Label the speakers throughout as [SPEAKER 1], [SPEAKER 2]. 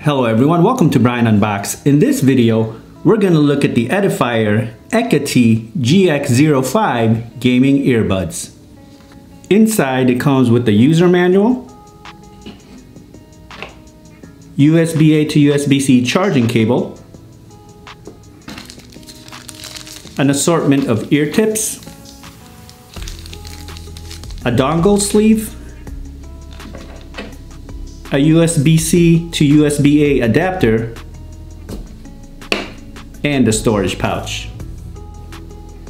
[SPEAKER 1] Hello everyone, welcome to Brian Unboxed. In this video, we're going to look at the Edifier Hecate GX05 gaming earbuds. Inside it comes with the user manual, USB-A to USB-C charging cable, an assortment of ear tips, a dongle sleeve, a USB-C to USB-A adapter, and a storage pouch.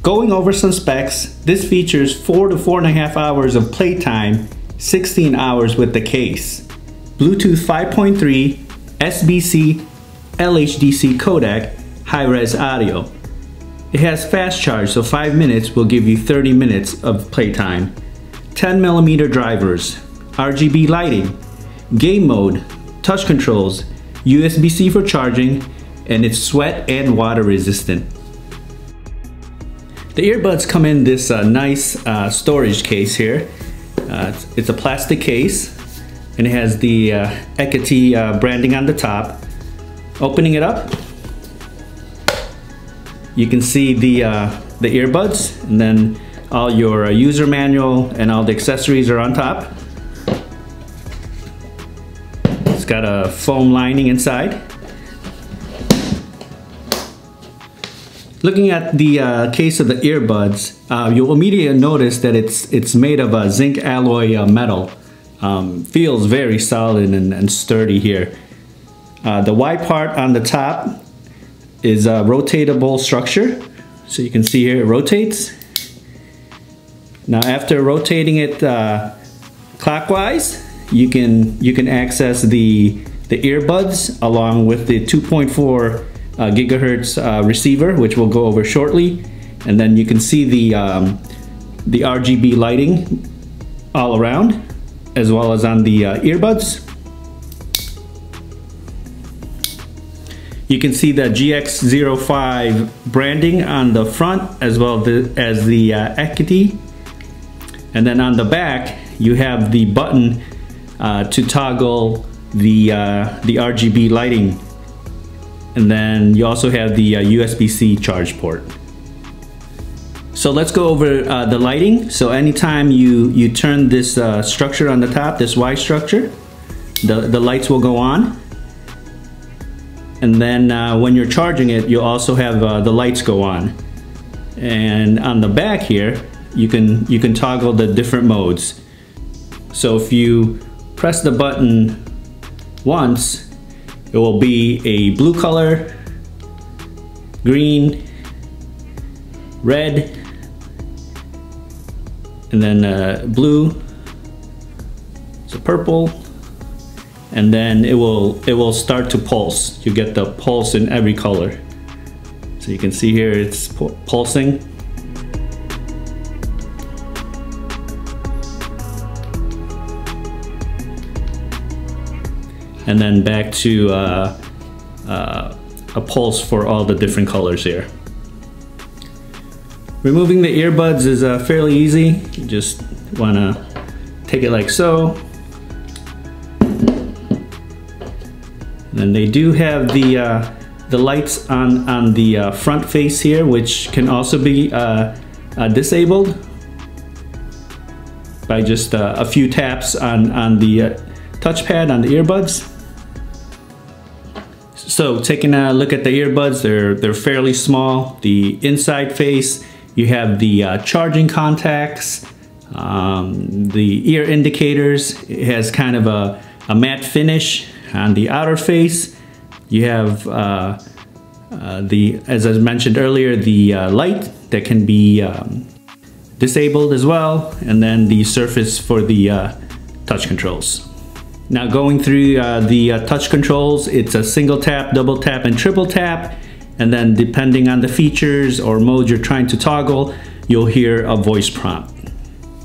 [SPEAKER 1] Going over some specs, this features 4 to 4.5 hours of playtime, 16 hours with the case, Bluetooth 5.3, SBC, LHDC codec, high-res audio. It has fast charge, so 5 minutes will give you 30 minutes of playtime. 10mm drivers, RGB lighting, game mode, touch controls, USB-C for charging, and it's sweat and water resistant. The earbuds come in this nice storage case here. It's a plastic case and it has the Hecate branding on the top. Opening it up, you can see the earbuds, and then all your user manual and all the accessories are on top. It's got a foam lining inside. Looking at the case of the earbuds, you'll immediately notice that it's made of a zinc alloy metal. Feels very solid and sturdy here. The white part on the top is a rotatable structure. So you can see here it rotates. Now after rotating it clockwise, you can access the earbuds along with the 2.4 gigahertz receiver, which we'll go over shortly, and then you can see the RGB lighting all around, as well as on the earbuds. You can see the GX05 branding on the front, as well as the Hecate, and then on the back you have the button to toggle the RGB lighting, and then you also have the USB-C charge port. So let's go over the lighting. So anytime you turn this structure on the top, this Y structure, the lights will go on, and then when you're charging it, you'll also have the lights go on. And on the back here, you can toggle the different modes. So if you press the button once, it will be a blue color, green, red, and then blue, so purple, and then it will start to pulse. You get the pulse in every color. So you can see here it's pulsing. And then back to a pulse for all the different colors here. Removing the earbuds is fairly easy. You just want to take it like so. And then they do have the lights on the front face here, which can also be disabled by just a few taps on the touchpad on the earbuds. So taking a look at the earbuds, they're fairly small. The inside face, you have the charging contacts, the ear indicators. It has kind of a matte finish. On the outer face, you have as I mentioned earlier, the light that can be disabled as well, and then the surface for the touch controls. Now going through the touch controls, it's a single tap, double tap, and triple tap, and then depending on the features or modes you're trying to toggle, you'll hear a voice prompt.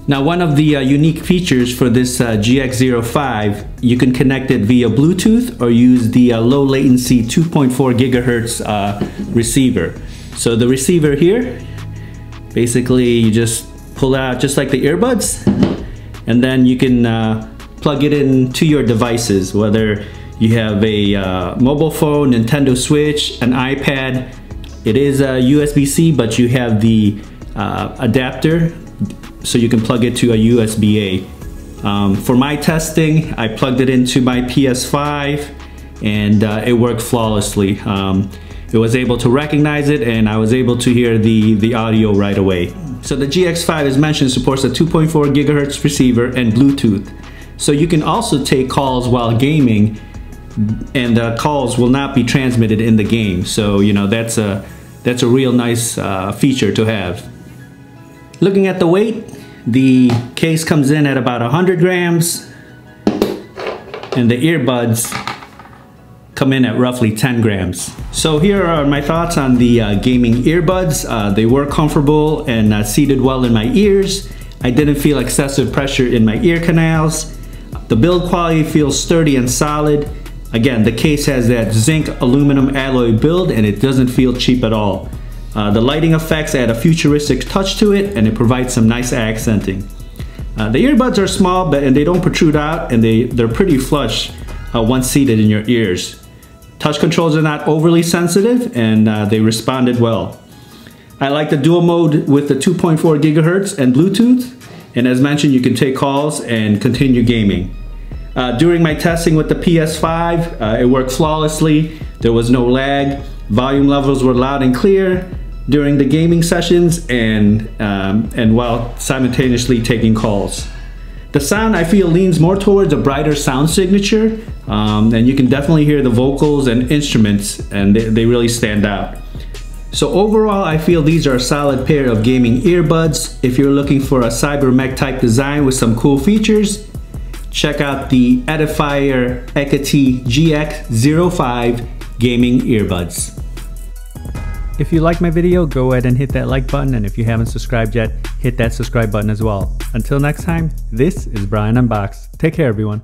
[SPEAKER 1] Now one of the unique features for this GX05, you can connect it via Bluetooth or use the low latency 2.4 gigahertz receiver. So the receiver here, basically you just pull out just like the earbuds, and then you can plug it into your devices, whether You have a mobile phone, Nintendo Switch, an iPad. It is a USB-C, but you have the adapter so you can plug it to a USB-A. For my testing, I plugged it into my PS5 and it worked flawlessly. It was able to recognize it and I was able to hear the audio right away. So the GX5, as mentioned, supports a 2.4 gigahertz receiver and Bluetooth. So you can also take calls while gaming and the calls will not be transmitted in the game. So, you know, that's a real nice feature to have. Looking at the weight, the case comes in at about 100 grams and the earbuds come in at roughly 10 grams. So here are my thoughts on the gaming earbuds. They were comfortable and seated well in my ears. I didn't feel excessive pressure in my ear canals. The build quality feels sturdy and solid. Again, the case has that zinc aluminum alloy build and it doesn't feel cheap at all. The lighting effects add a futuristic touch to it and it provides some nice accenting. The earbuds are small and they don't protrude out and they're pretty flush once seated in your ears. Touch controls are not overly sensitive and they responded well. I like the dual mode with the 2.4 gigahertz and Bluetooth, and as mentioned, you can take calls and continue gaming. During my testing with the PS5, it worked flawlessly. There was no lag. Volume levels were loud and clear during the gaming sessions and while simultaneously taking calls. The sound, I feel, leans more towards a brighter sound signature, and you can definitely hear the vocals and instruments, and they really stand out. So overall, I feel these are a solid pair of gaming earbuds. If you're looking for a cybermech type design with some cool features, check out the Edifier Hecate GX05 gaming earbuds. If you like my video, go ahead and hit that like button, and if you haven't subscribed yet, hit that subscribe button as well. Until next time, this is Brian Unboxed. Take care, everyone.